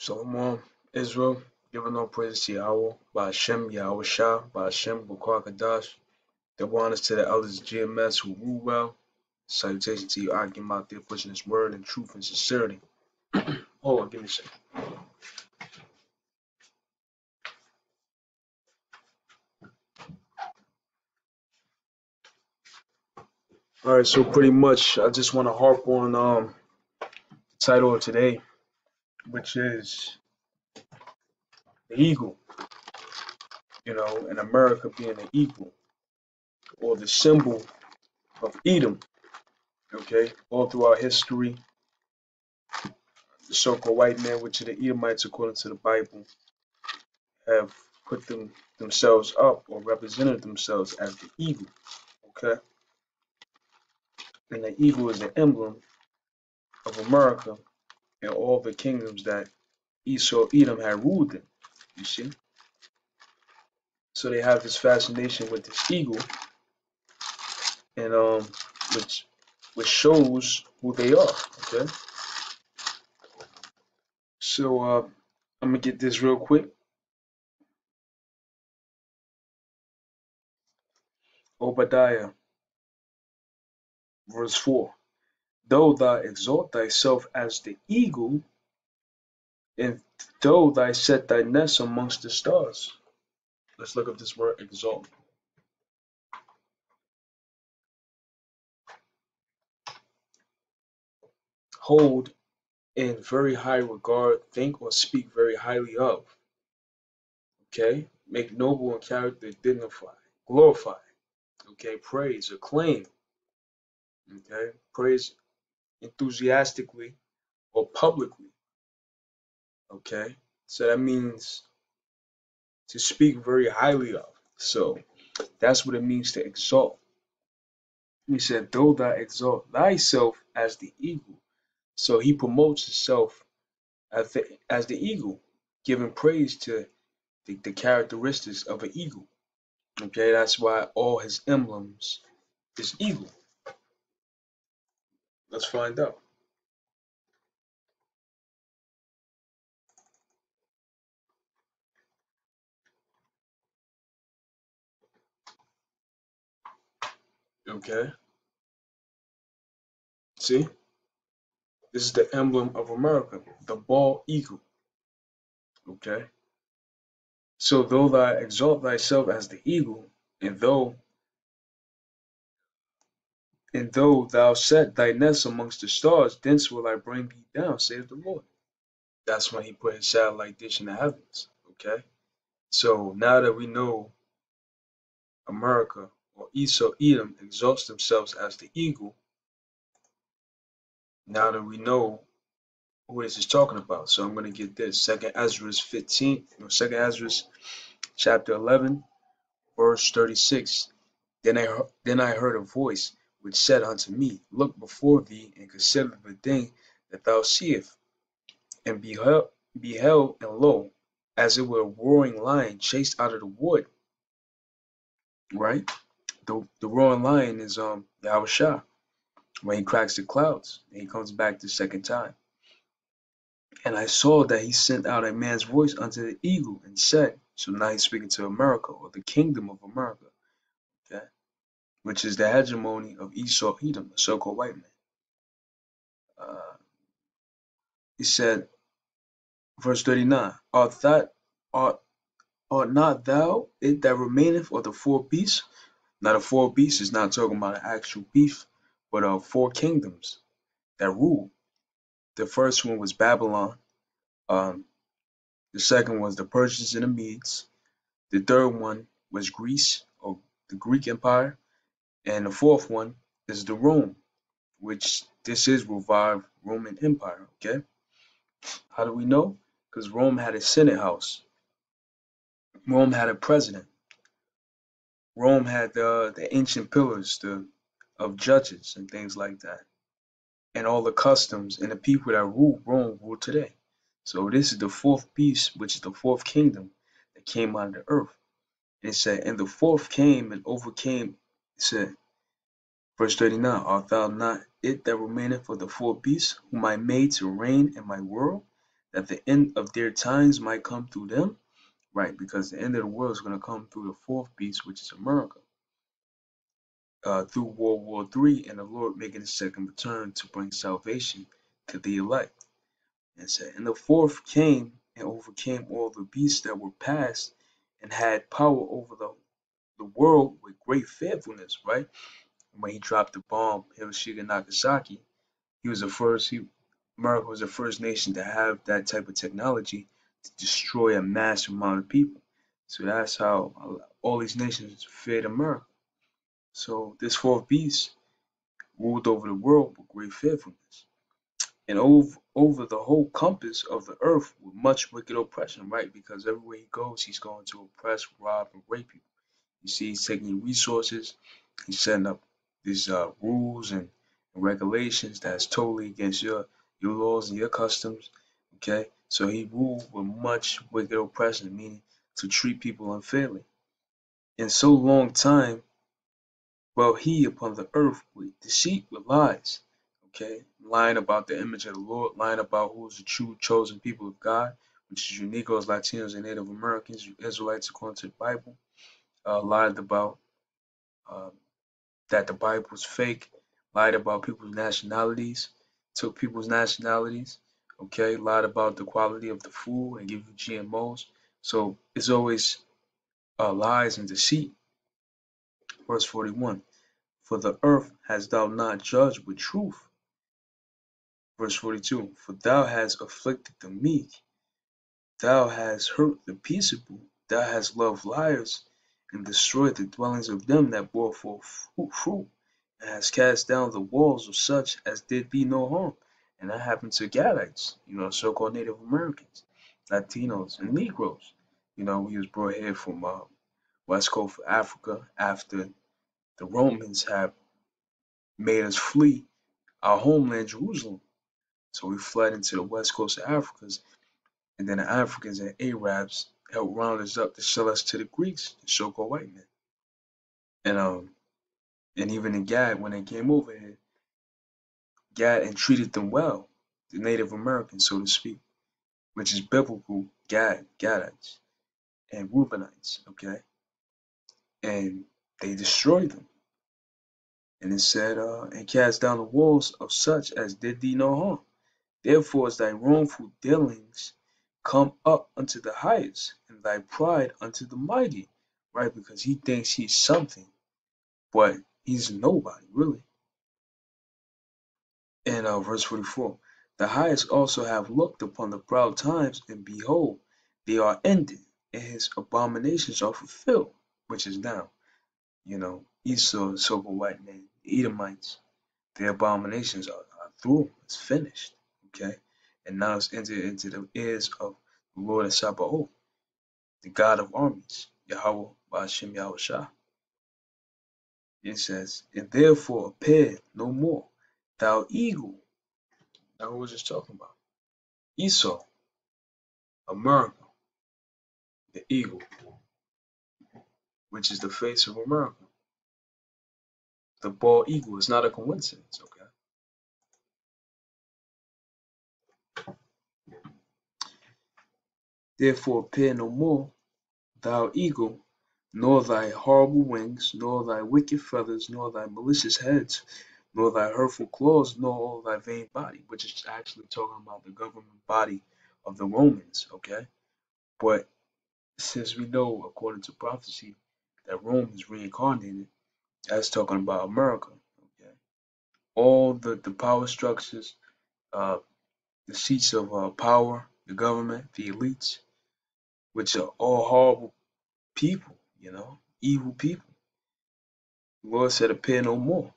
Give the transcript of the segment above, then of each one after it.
Shalom, Israel, giving all praise to Yahweh, by Hashem, Yahweh Shah, by Hashem, Bukar Kadash. Double honors to the elders of GMS who rule well. Salutation to you, Akim out there pushing his word in truth and sincerity. Hold on, give me a second. Alright, so pretty much I just want to harp on the title of today, which is the eagle, and America being the eagle, or the symbol of Edom, okay? All throughout history, the so-called white man, which are the Edomites according to the Bible, have put themselves up or represented themselves as the eagle, okay? And the eagle is the emblem of America and all the kingdoms that Esau, Edom had ruled in, you see? So they have this fascination with this eagle, and which shows who they are, okay? So I'm gonna get this real quick. Obadiah, verse 4. Though thou exalt thyself as the eagle, and though thou set thy nest amongst the stars. Let's look up this word exalt. Hold in very high regard, think or speak very highly of. Okay? Make noble in character, dignify, glorify. Okay? Praise, acclaim. Okay? Praise enthusiastically or publicly. Okay? So that means to speak very highly of. So that's what it means to exalt. He said, though thou exalt thyself as the eagle. So he promotes himself as the eagle, giving praise to the characteristics of an eagle. Okay, that's why all his emblems is eagle. Let's find out. Okay, see, this is the emblem of America, the bald eagle. Okay, so though thou exalt thyself as the eagle, and though thou set thy nest amongst the stars, thence will I bring thee down, saith the Lord. That's when he put his satellite dish in the heavens. Okay, so now that we know America or Esau, Edom exalts themselves as the eagle, now that we know who this is talking about. So I'm going to get this. Second Ezra 15, Second Ezra chapter 11, verse 36. Then I heard a voice which said unto me, Look before thee and consider the thing that thou seest. And beheld, and lo, as it were a roaring lion chased out of the wood. Right? The roaring lion is Yahushua when he cracks the clouds and he comes back the second time. And I saw that he sent out a man's voice unto the eagle and said, so now he's speaking to America or the kingdom of America, okay, which is the hegemony of Esau, Edom, the so-called white man. He said, verse 39, art not thou it that remaineth of the four beasts? Now the four beasts is not talking about an actual beast, but four kingdoms that rule. The first one was Babylon. The second was the Persians and the Medes. The third one was Greece, or the Greek Empire. And the fourth one is the Rome, which this is revived Roman Empire, okay? How do we know? Because Rome had a Senate house. Rome had a president. Rome had the ancient pillars of judges and things like that. And all the customs and the people that rule Rome rule today. So this is the fourth beast, which is the fourth kingdom that came out of the earth. And it said, and the fourth came and overcame, it said, verse 39, art thou not it that remaineth for the four beasts, whom I made to reign in my world? that the end of their times might come through them, right? Because the end of the world is going to come through the fourth beast, which is America, through World War III, and the Lord making his second return to bring salvation to the elect. And said, and the fourth came and overcame all the beasts that were past, and had power over the world with great fearfulness, right? When he dropped the bomb, Hiroshima and Nagasaki, he was the first. America was the first nation to have that type of technology to destroy a massive amount of people. So that's how all these nations feared America. So this fourth beast ruled over the world with great fearfulness, and over the whole compass of the earth with much wicked oppression, right? Because everywhere he goes, he's going to oppress, rob, and rape people. You see, he's taking your resources, he's setting up these rules and regulations that's totally against your laws and your customs. Okay, so he ruled with much wicked oppression, meaning to treat people unfairly. In so long time, well, he upon the earth with deceit, with lies. Okay, lying about the image of the Lord, lying about who's the true chosen people of God, which is you Negroes, Latinos, and Native Americans, you Israelites according to the Bible. Lied about uh, that the Bible was fake, lied about people's nationalities, took people's nationalities, okay, lied about the quality of the food and give you GMOs. So it's always lies and deceit. Verse 41, for the earth hast thou not judged with truth. Verse 42, for thou hast afflicted the meek, thou hast hurt the peaceable, thou hast loved liars, and destroyed the dwellings of them that bore forth fruit, and hast cast down the walls of such as did thee no harm. And that happened to Gadites, so-called Native Americans, Latinos, and Negroes. We was brought here from West Coast of Africa after the Romans had made us flee our homeland, Jerusalem. So we fled into the West Coast of Africa, and then the Africans and Arabs helped round us up to sell us to the Greeks, the so-called white men. And even in Gad, when they came over here, Gad entreated them well, the Native Americans, so to speak, which is biblical Gadites, and Reubenites, okay? And they destroyed them. And it said, and cast down the walls of such as did thee no harm. Therefore is thy wrongful dealings come up unto the highest, and thy pride unto the mighty, right? Because he thinks he's something, but he's nobody, really. And verse 44, the highest also have looked upon the proud times, and behold, they are ended, and his abominations are fulfilled, which is now, Esau, so-called white man, the Edomites, their abominations are through, it's finished, okay? And now it's entered into the ears of the Lord of Sabaoth, the God of armies, Yahweh Ba'ashem Yahushua. It says, and therefore appear no more, thou eagle. Now who was just talking about? Esau, America, the eagle, which is the face of America. The bald eagle is not a coincidence, okay? Therefore appear no more, thou eagle, nor thy horrible wings, nor thy wicked feathers, nor thy malicious heads, nor thy hurtful claws, nor all thy vain body, which is actually talking about the government body of the Romans, okay? But since we know, according to prophecy, that Rome is reincarnated, that's talking about America, okay? All the power structures, uh, the seats of power, the government, the elites, which are all horrible people, evil people. The Lord said, appear no more,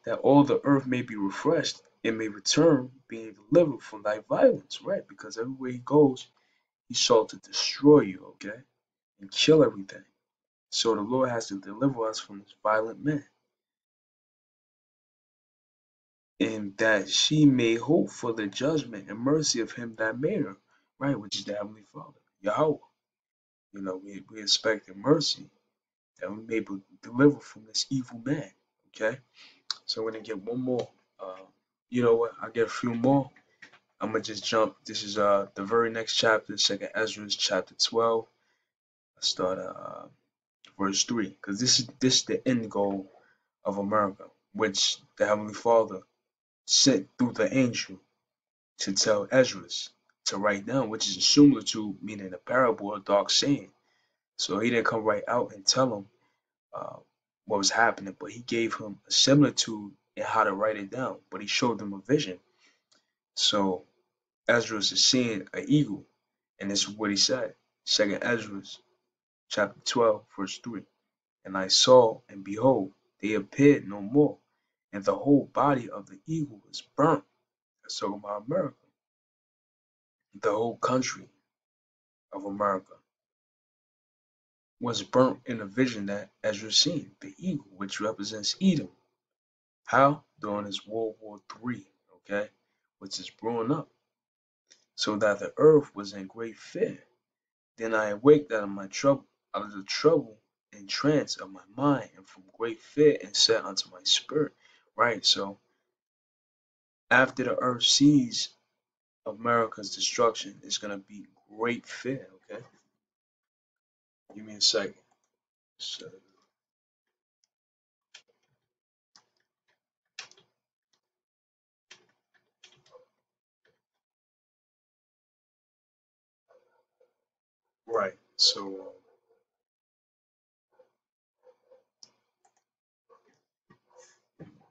that all the earth may be refreshed and may return, being delivered from thy violence, right? Because everywhere he goes, he sought to destroy you, okay? And kill everything. So the Lord has to deliver us from this violent man. And that she may hope for the judgment and mercy of him that made her, right? Which is the Heavenly Father, Yahweh. We expect the mercy that we may be delivered from this evil man, okay? So we're going to get one more. You know what? I'll get a few more, I'm gonna just jump. This is the very next chapter, Second Ezra, chapter 12. I start verse 3, because this is the end goal of America, which the Heavenly Father sent through the angel to tell Ezra to write down, which is a similitude, meaning a parable or dark saying. So he didn't come right out and tell him uh, what was happening, but he gave him a similitude in how to write it down. But he showed them a vision. So Ezra is seeing an eagle, and this is what he said. Second Ezra, chapter 12, verse 3. And I saw, and behold, they appeared no more, and the whole body of the eagle was burnt. That's talking about America, the whole country of America was burnt in a vision that Ezra seen, the eagle, which represents Edom. How? During this World War III, okay, which is brewing up, so that the earth was in great fear. Then I awaked out of the trouble and trance of my mind, and from great fear, and said unto my spirit, right? So after the earth sees America's destruction, it's gonna be great fear, okay? Give me a second. So, right. So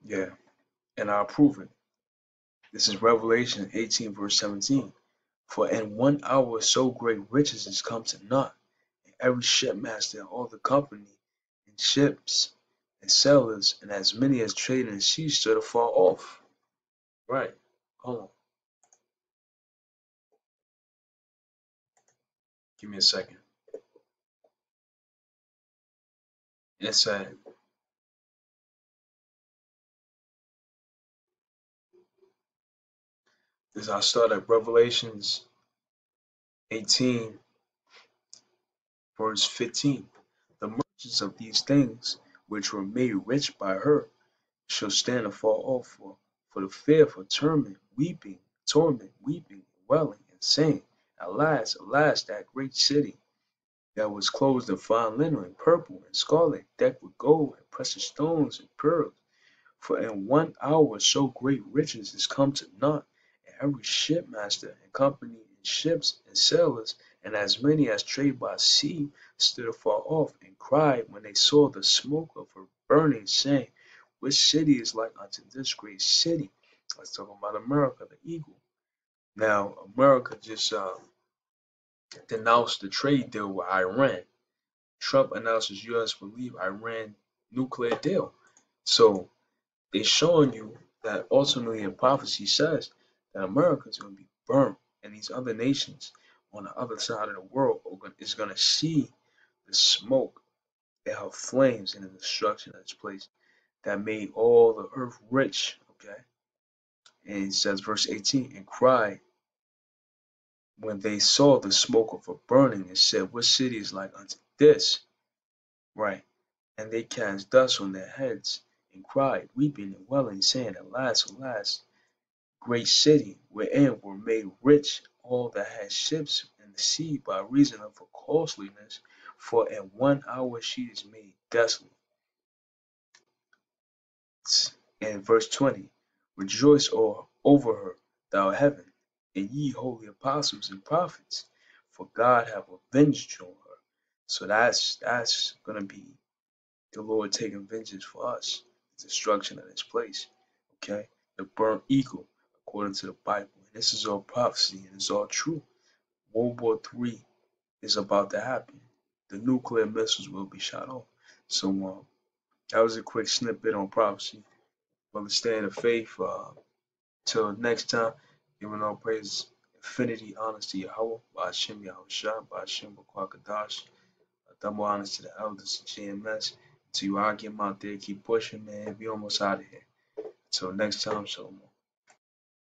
yeah, and I'll prove it. This is Revelation 18, verse 17. For in 1 hour so great riches is come to naught, and every shipmaster and all the company and ships and sailors and as many as trade in the sea stood afar off. Right. Hold on. Give me a second. It said, as I start at Revelations 18, verse 15. The merchants of these things, which were made rich by her, shall stand afar off for the fear for torment, weeping, wailing, and saying, Alas, alas, that great city that was clothed in fine linen, and purple, and scarlet, decked with gold, and precious stones, and pearls. For in 1 hour so great riches is come to naught, and every shipmaster and company and ships and sailors, and as many as trade by sea, stood afar off, and cried when they saw the smoke of her burning, saying, Which city is like unto this great city? Let's talk about America, the eagle. Now, America just denounced the trade deal with Iran. Trump announces U.S. will leave Iran nuclear deal. So they're showing you that ultimately in prophecy says that America is going to be burnt, and these other nations on the other side of the world is going to see the smoke and how flames and the destruction that's place that made all the earth rich. Okay, and it says verse 18, and cried when they saw the smoke of a burning, and said, What city is like unto this? Right, and they cast dust on their heads and cried, weeping and wailing, saying, Alas, alas, great city, wherein were made rich all that had ships in the sea by reason of her costliness, for in 1 hour she is made desolate. And verse 20, rejoice over her, thou heaven, and ye holy apostles and prophets, for God hath avenged you on her. So that's gonna be the Lord taking vengeance for us, the destruction of this place. Okay, the burnt eagle, according to the Bible. And this is all prophecy and it's all true. World War III is about to happen. The nuclear missiles will be shot off. So that was a quick snippet on prophecy. Brother, stay in the faith. Till next time, giving all praise, infinity, honors to Yahweh, Ba'ashem Yahushua, Ba'ashem Bakwakadash, double honors to the elders of GMS. To you, I get them out there, keep pushing, man. We almost out of here. Till next time, so